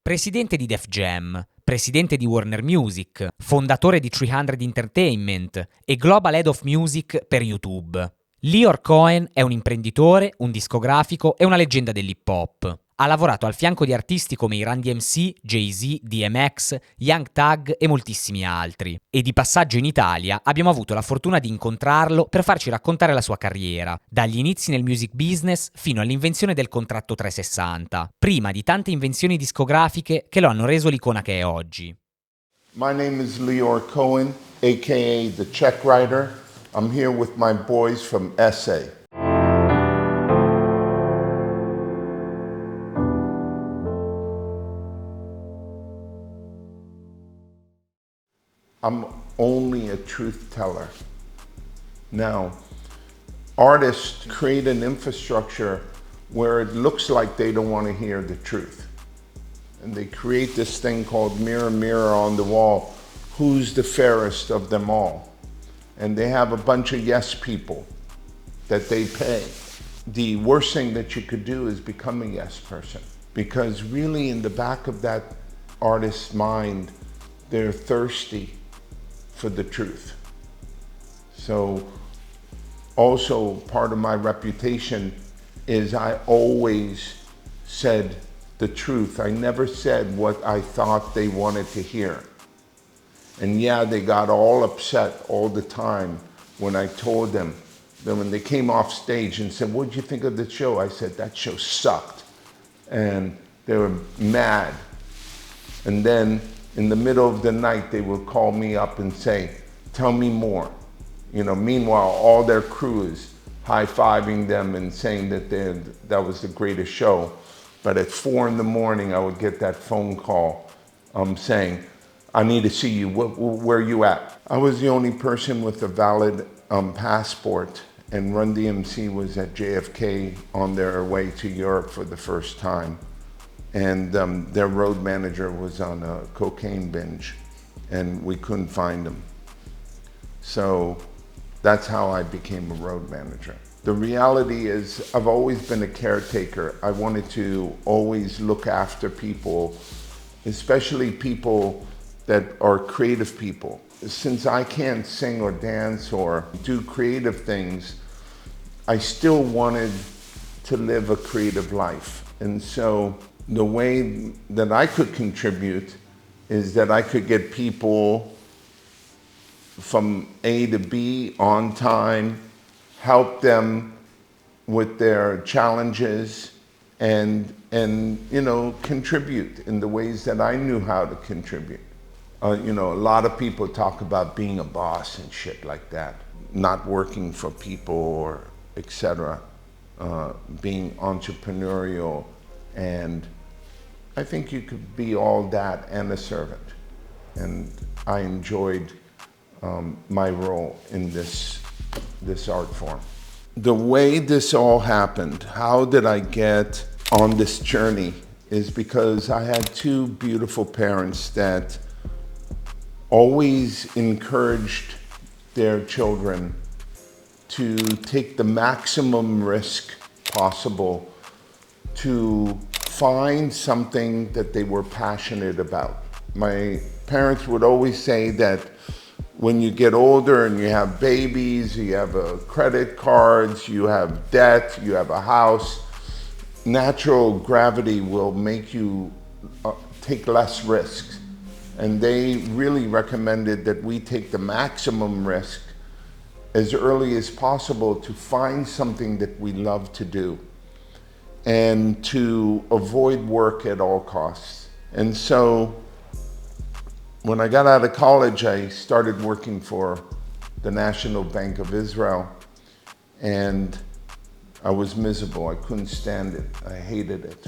presidente di Def Jam, presidente di Warner Music, fondatore di 300 Entertainment e Global Head of Music per YouTube. Lyor Cohen è un imprenditore, un discografico e una leggenda dell'hip hop. Ha lavorato al fianco di artisti come i Run DMC, Jay-Z, DMX, Young Thug e moltissimi altri. E di passaggio in Italia abbiamo avuto la fortuna di incontrarlo per farci raccontare la sua carriera, dagli inizi nel music business fino all'invenzione del contratto 360, prima di tante invenzioni discografiche che lo hanno reso l'icona che è oggi. My name is Lyor Cohen, aka the Check Writer. I'm here with my boys from SA. I'm only a truth teller. Now, artists create an infrastructure where it looks like they don't want to hear the truth. And they create this thing called mirror, mirror on the wall. Who's the fairest of them all? And they have a bunch of yes people that they pay. The worst thing that you could do is become a yes person, because really in the back of that artist's mind, they're thirsty for the truth. So also part of my reputation is I always said the truth. I never said what I thought they wanted to hear. And yeah, they got all upset all the time when I told them. Then when they came off stage and said, "What did you think of the show?" I said, "That show sucked." And they were mad. And then in the middle of the night, they would call me up and say, "Tell me more." You know, meanwhile, all their crew is high-fiving them and saying that that was the greatest show. But at 4 in the morning, I would get that phone call saying, "I need to see you. Where are you at?" I was the only person with a valid passport, and Run DMC was at JFK on their way to Europe for the first time. And their road manager was on a cocaine binge, and we couldn't find him. So that's how I became a road manager. The reality is I've always been a caretaker. I wanted to always look after people, especially people that are creative people. Since I can't sing or dance or do creative things, I still wanted to live a creative life. And so the way that I could contribute is that I could get people from A to B on time, help them with their challenges, and you know, contribute in the ways that I knew how to contribute. You know, a lot of people talk about being a boss and shit like that, not working for people or etc., being entrepreneurial, and I think you could be all that and a servant. And I enjoyed my role in this art form. The way this all happened, how did I get on this journey, is because I had two beautiful parents that always encouraged their children to take the maximum risk possible to find something that they were passionate about. My parents would always say that when you get older and you have babies, you have credit cards, you have debt, you have a house, natural gravity will make you take less risks. And they really recommended that we take the maximum risk as early as possible to find something that we love to do and to avoid work at all costs. And so when I got out of college, I started working for the National Bank of Israel, and I was miserable. I couldn't stand it. I hated it.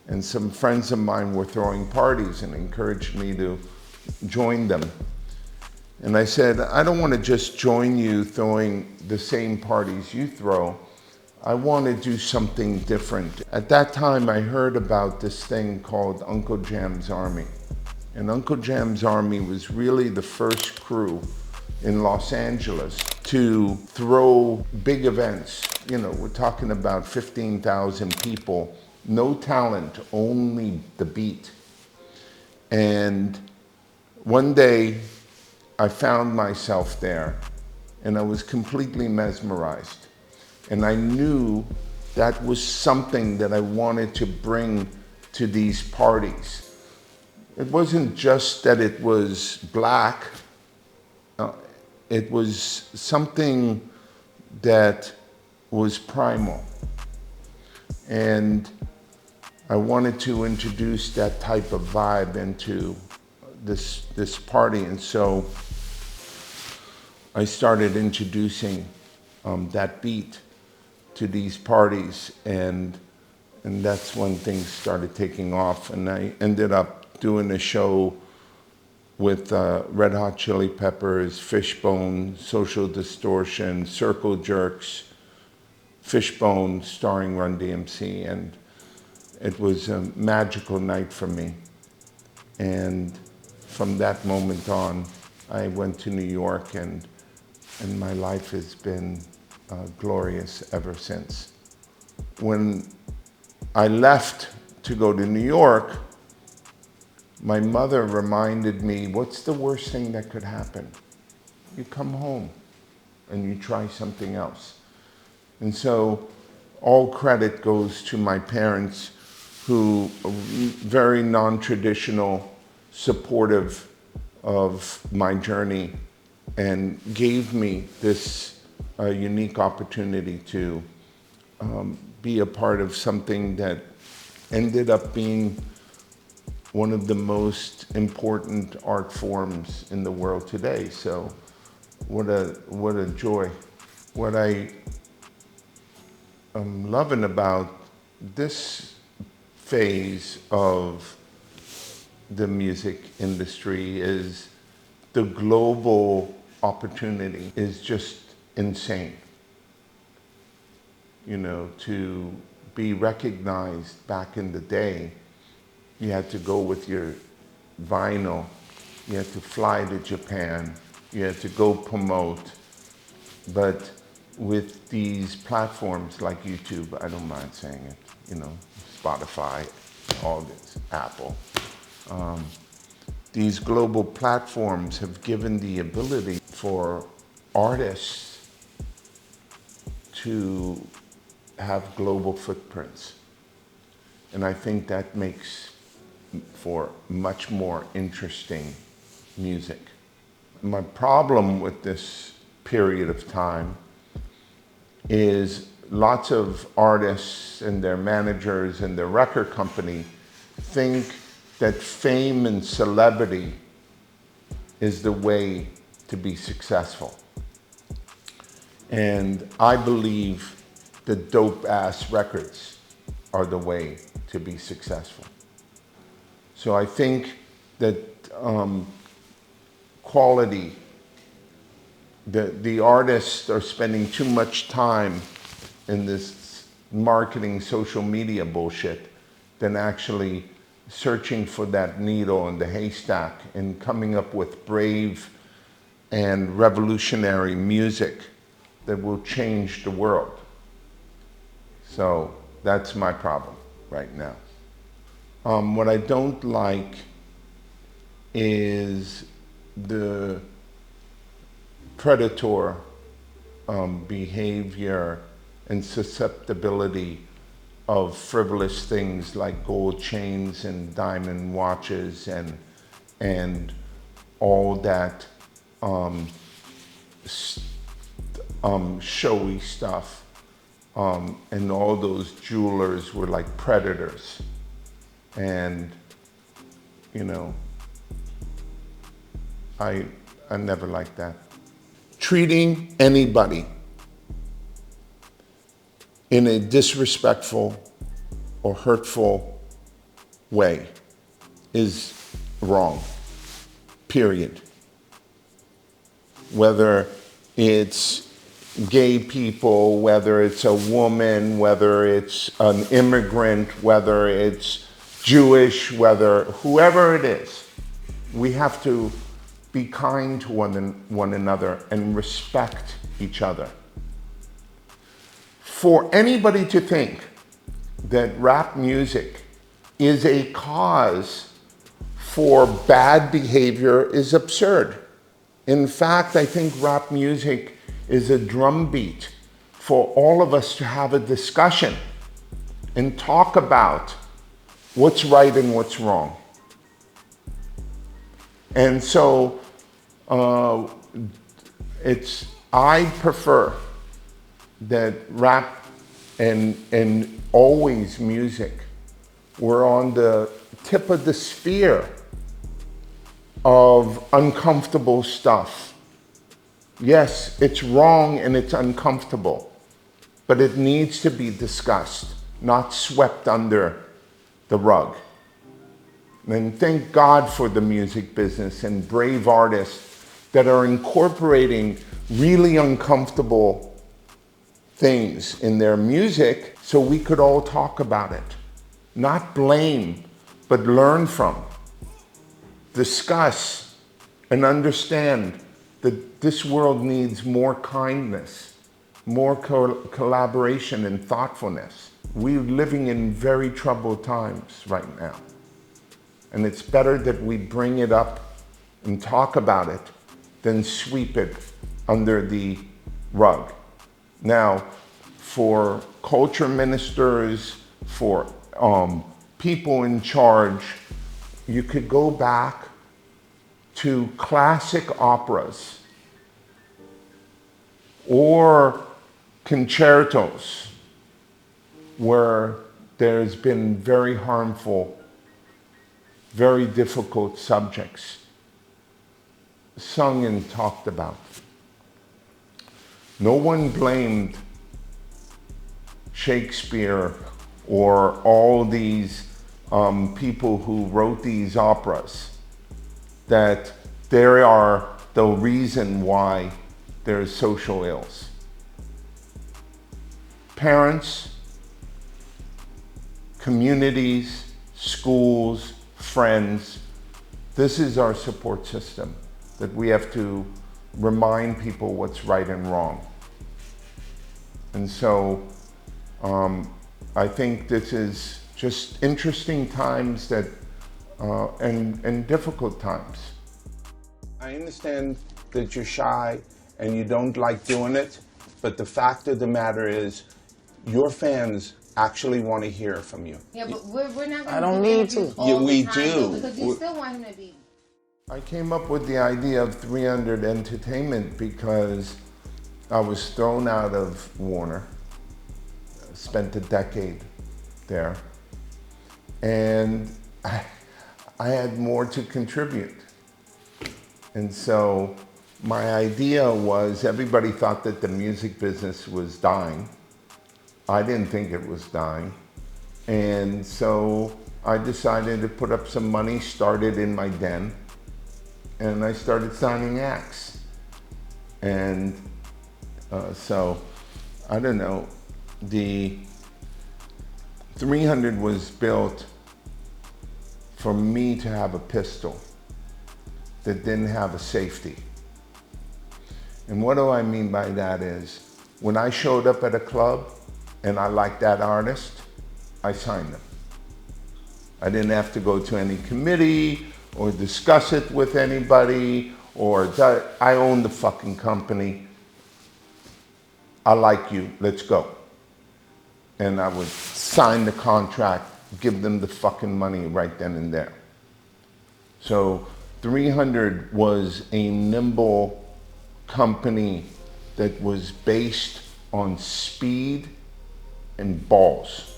And some friends of mine were throwing parties and encouraged me to join them. And I said, I don't want to just join you throwing the same parties you throw. I want to do something different. At that time, I heard about this thing called Uncle Jam's Army. And Uncle Jam's Army was really the first crew in Los Angeles to throw big events. You know, we're talking about 15,000 people, no talent, only the beat. And one day I found myself there and I was completely mesmerized. And I knew that was something that I wanted to bring to these parties. It wasn't just that it was black, it was something that was primal. And I wanted to introduce that type of vibe into this party. And so I started introducing that beat to these parties, and that's when things started taking off. And I ended up doing a show with Red Hot Chili Peppers, Fishbone, Social Distortion, Circle Jerks, Fishbone starring Run DMC, and it was a magical night for me. And from that moment on, I went to New York, and my life has been glorious ever since. When I left to go to New York, my mother reminded me, what's the worst thing that could happen? You come home and you try something else. And so all credit goes to my parents, who are very non-traditional, supportive of my journey, and gave me this unique opportunity to be a part of something that ended up being one of the most important art forms in the world today. So what a joy. What I am loving about this phase of the music industry is the global opportunity is just insane. You know, to be recognized back in the day, you had to go with your vinyl, you had to fly to Japan, you had to go promote. But with these platforms like YouTube, I don't mind saying it, you know, Spotify, all this, Apple. These global platforms have given the ability for artists to have global footprints. And I think that makes for much more interesting music. My problem with this period of time is lots of artists and their managers and their record company think that fame and celebrity is the way to be successful. And I believe the dope-ass records are the way to be successful. So I think that quality, the artists are spending too much time in this marketing social media bullshit than actually searching for that needle in the haystack and coming up with brave and revolutionary music that will change the world. So that's my problem right now. What I don't like is the predator behavior and susceptibility of frivolous things like gold chains and diamond watches and all that showy stuff. And all those jewelers were like predators. And, you know, I never liked that. Treating anybody in a disrespectful or hurtful way is wrong, period. Whether it's gay people, whether it's a woman, whether it's an immigrant, whether it's Jewish, whether whoever it is, we have to be kind to one another and respect each other. For anybody to think that rap music is a cause for bad behavior is absurd. In fact, I think rap music is a drumbeat for all of us to have a discussion and talk about what's right and what's wrong. And so I prefer that rap and always music were on the tip of the sphere of uncomfortable stuff. Yes, it's wrong and it's uncomfortable, but it needs to be discussed, not swept under the rug. And thank God for the music business and brave artists that are incorporating really uncomfortable things in their music so we could all talk about it. Not blame, but learn from, discuss, and understand that this world needs more kindness, more collaboration and thoughtfulness. We're living in very troubled times right now. And it's better that we bring it up and talk about it than sweep it under the rug. Now, for culture ministers, for people in charge, you could go back to classic operas or concertos where there's been very harmful, very difficult subjects sung and talked about. No one blamed Shakespeare or all these people who wrote these operas, that they are the reason why there's social ills. Parents, communities, schools, friends, this is our support system, that we have to remind people what's right and wrong. And so I think this is just interesting times that and difficult times. I understand that you're shy and you don't like doing it, but the fact of the matter is your fans actually want to hear from you. Yeah, but we're not going to. I don't need to. Yeah, we do. Because you still want him to be. I came up with the idea of 300 Entertainment because I was thrown out of Warner, spent a decade there, and I had more to contribute. And so my idea was, everybody thought that the music business was dying. I didn't think it was dying. And so I decided to put up some money, started in my den, and I started signing acts. And so, I don't know, the 300 was built for me to have a pistol that didn't have a safety. And what do I mean by that is, when I showed up at a club and I liked that artist, I signed them. I didn't have to go to any committee or discuss it with anybody, or I own the fucking company. I like you, let's go. And I would sign the contract, give them the fucking money right then and there. So 300 was a nimble company that was based on speed and balls.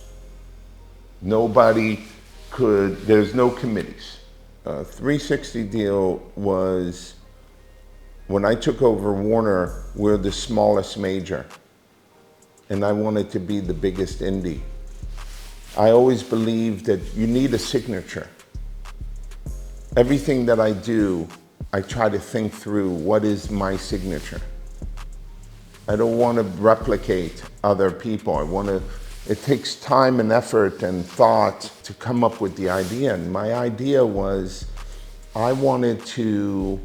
Nobody could, there's no committees. 360 deal was, when I took over Warner, we're the smallest major, and I wanted to be the biggest indie. I always believed that you need a signature. Everything that I do, I try to think through, what is my signature? I don't want to replicate other people. It takes time and effort and thought to come up with the idea. And my idea was, I wanted to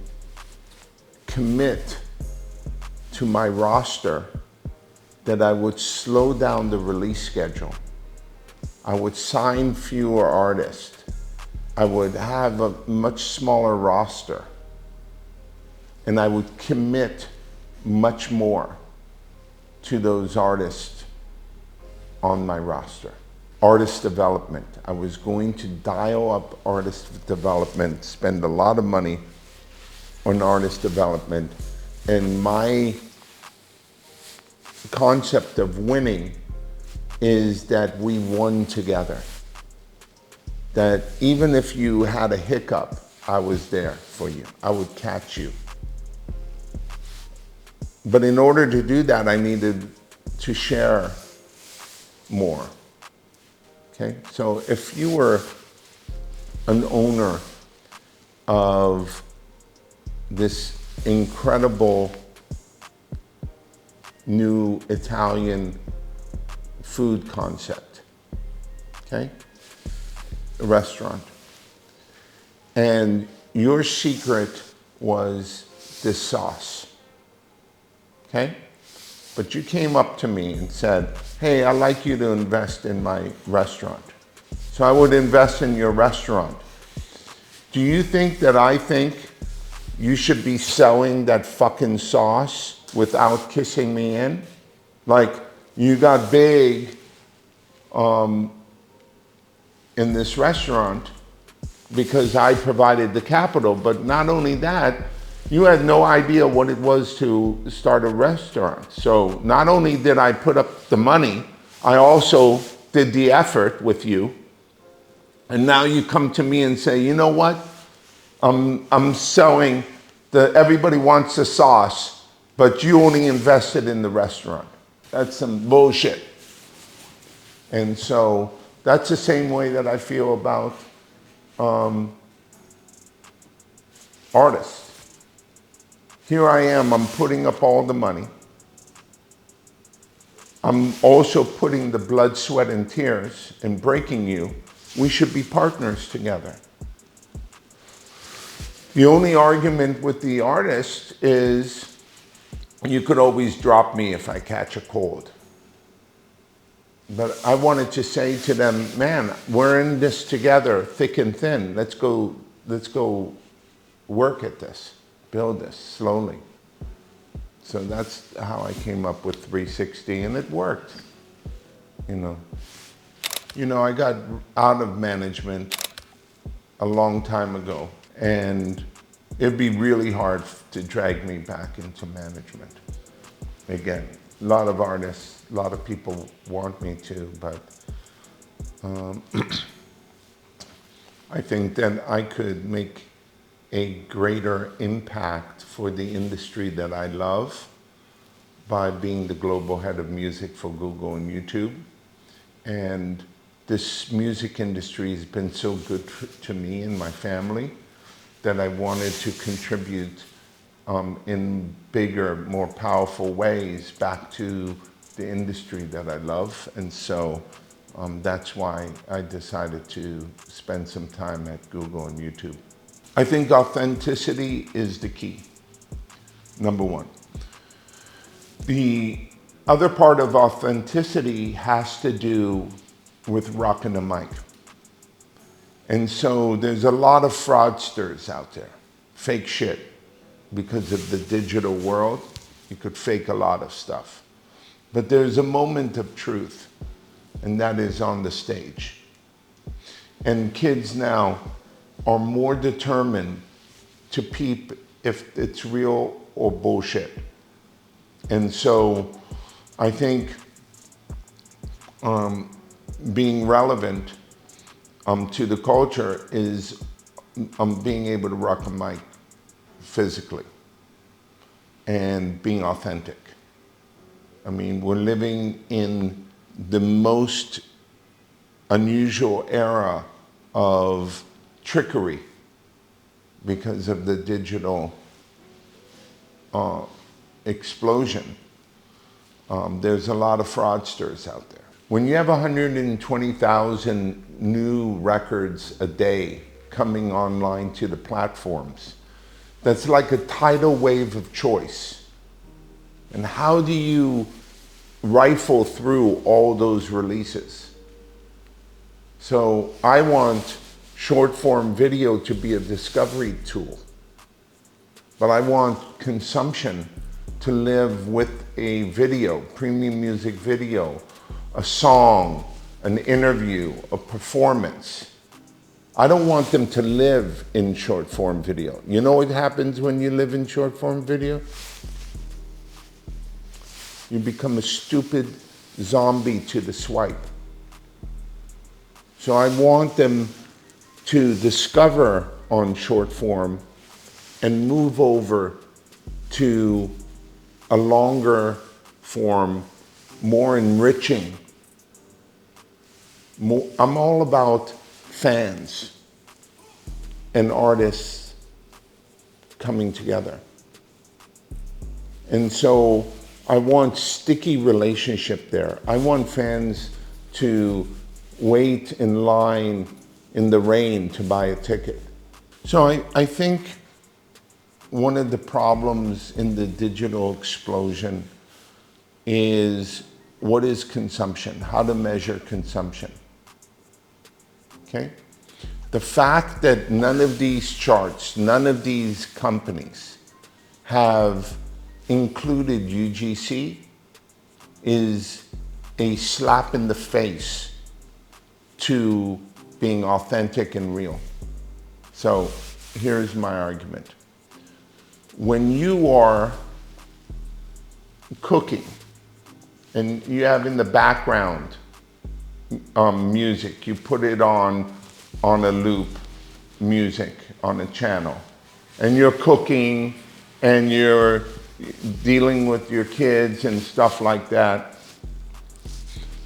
commit to my roster that I would slow down the release schedule. I would sign fewer artists I would have a much smaller roster, and I would commit much more to those artists on my roster. Artist development. I was going to dial up artist development, spend a lot of money on artist development, and my concept of winning is that we won together. That even if you had a hiccup, I was there for you. I would catch you. But in order to do that, I needed to share more. Okay? So if you were an owner of this incredible new Italian food concept, okay? A restaurant. And your secret was this sauce, okay? But you came up to me and said, hey, I'd like you to invest in my restaurant. So I would invest in your restaurant. Do you think that I think you should be selling that fucking sauce without kissing me in? Like, you got big in this restaurant because I provided the capital, but not only that, you had no idea what it was to start a restaurant. So not only did I put up the money, I also did the effort with you. And now you come to me and say, you know what? I'm selling everybody wants the sauce, but you only invested in the restaurant. That's some bullshit. And so that's the same way that I feel about artists. Here I am, I'm putting up all the money. I'm also putting the blood, sweat, and tears and breaking you. We should be partners together. The only argument with the artist is you could always drop me if I catch a cold. But I wanted to say to them, man, we're in this together, thick and thin. Let's go work at this, build this slowly. So that's how I came up with 360, and it worked, You know, I got out of management a long time ago, and it'd be really hard to drag me back into management. Again, a lot of artists, a lot of people want me to, but I think that I could make a greater impact for the industry that I love by being the global head of music for Google and YouTube. And this music industry has been so good to me and my family that I wanted to contribute in bigger, more powerful ways back to the industry that I love. And so that's why I decided to spend some time at Google and YouTube. I think authenticity is the key, number one. The other part of authenticity has to do with rocking the mic. And so there's a lot of fraudsters out there, fake shit. Because of the digital world, you could fake a lot of stuff. But there's a moment of truth, and that is on the stage. And kids now are more determined to peep if it's real or bullshit. And so I think being relevant to the culture is being able to rock a mic physically and being authentic. I mean, we're living in the most unusual era of trickery because of the digital explosion. There's a lot of fraudsters out there. When you have 120,000 new records a day coming online to the platforms, that's like a tidal wave of choice. And how do you rifle through all those releases? So I want short form video to be a discovery tool. But I want consumption to live with a video, premium music video, a song, an interview, a performance. I don't want them to live in short form video. You know what happens when you live in short form video? You become a stupid zombie to the swipe. So I want them to discover on short form and move over to a longer form, more enriching. I'm all about fans and artists coming together. And so I want sticky relationship there. I want fans to wait in line in the rain to buy a ticket. So I think one of the problems in the digital explosion is what is consumption, how to measure consumption, okay? The fact that none of these charts, none of these companies have included UGC is a slap in the face to being authentic and real. So here's my argument. When you are cooking and you have in the background music, you put it on a loop, music on a channel, and you're cooking and you're dealing with your kids and stuff like that,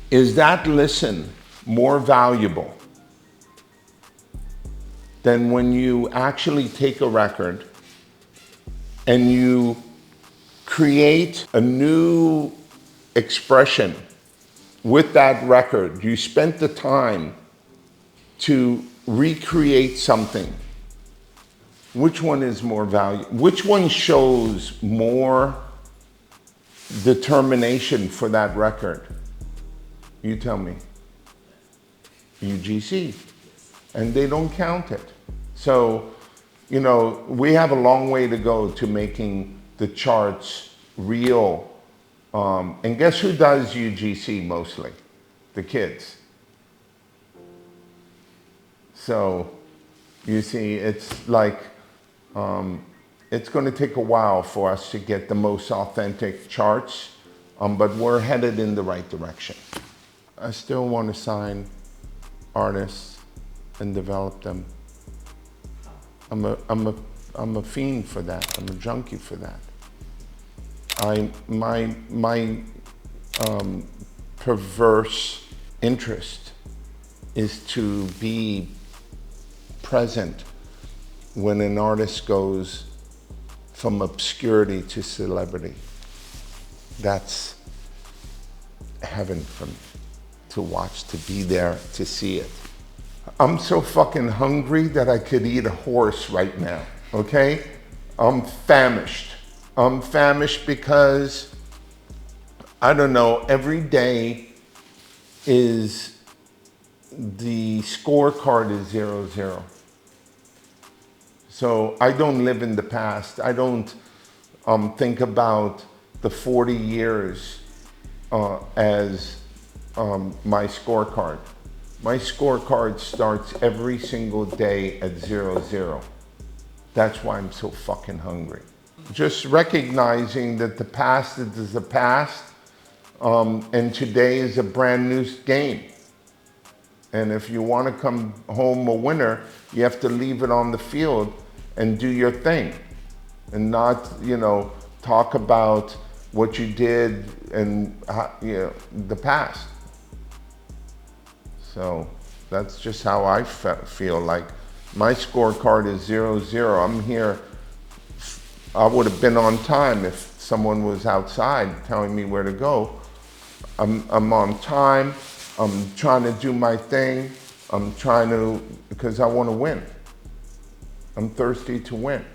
is that listen more valuable than when you actually take a record and you create a new expression with that record? You spent the time to recreate something. Which one is more valuable? Which one shows more determination for that record? You tell me. UGC. And they don't count it. So, you know, we have a long way to go to making the charts real. And guess who does UGC mostly? The kids. So, you see, it's like, it's going to take a while for us to get the most authentic charts, but we're headed in the right direction. I still want to sign artists and develop them. I'm a fiend for that. I'm a junkie for that. My perverse interest is to be present when an artist goes from obscurity to celebrity. That's heaven for me, to watch, to be there, to see it. I'm so fucking hungry that I could eat a horse right now, okay? I'm famished. I'm famished because, I don't know, every day is, the scorecard is 0-0. So I don't live in the past. I don't think about the 40 years as my scorecard. My scorecard starts every single day at 0-0. That's why I'm so fucking hungry. Just recognizing that the past is the past, and today is a brand new game. And if you want to come home a winner, you have to leave it on the field and do your thing, and not, you know, talk about what you did and, you know, the past. So that's just how I feel. Like, my scorecard is 0-0. I'm here. I would have been on time if someone was outside telling me where to go. I'm on time. I'm trying to do my thing. I'm trying to, because I want to win. I'm thirsty to win.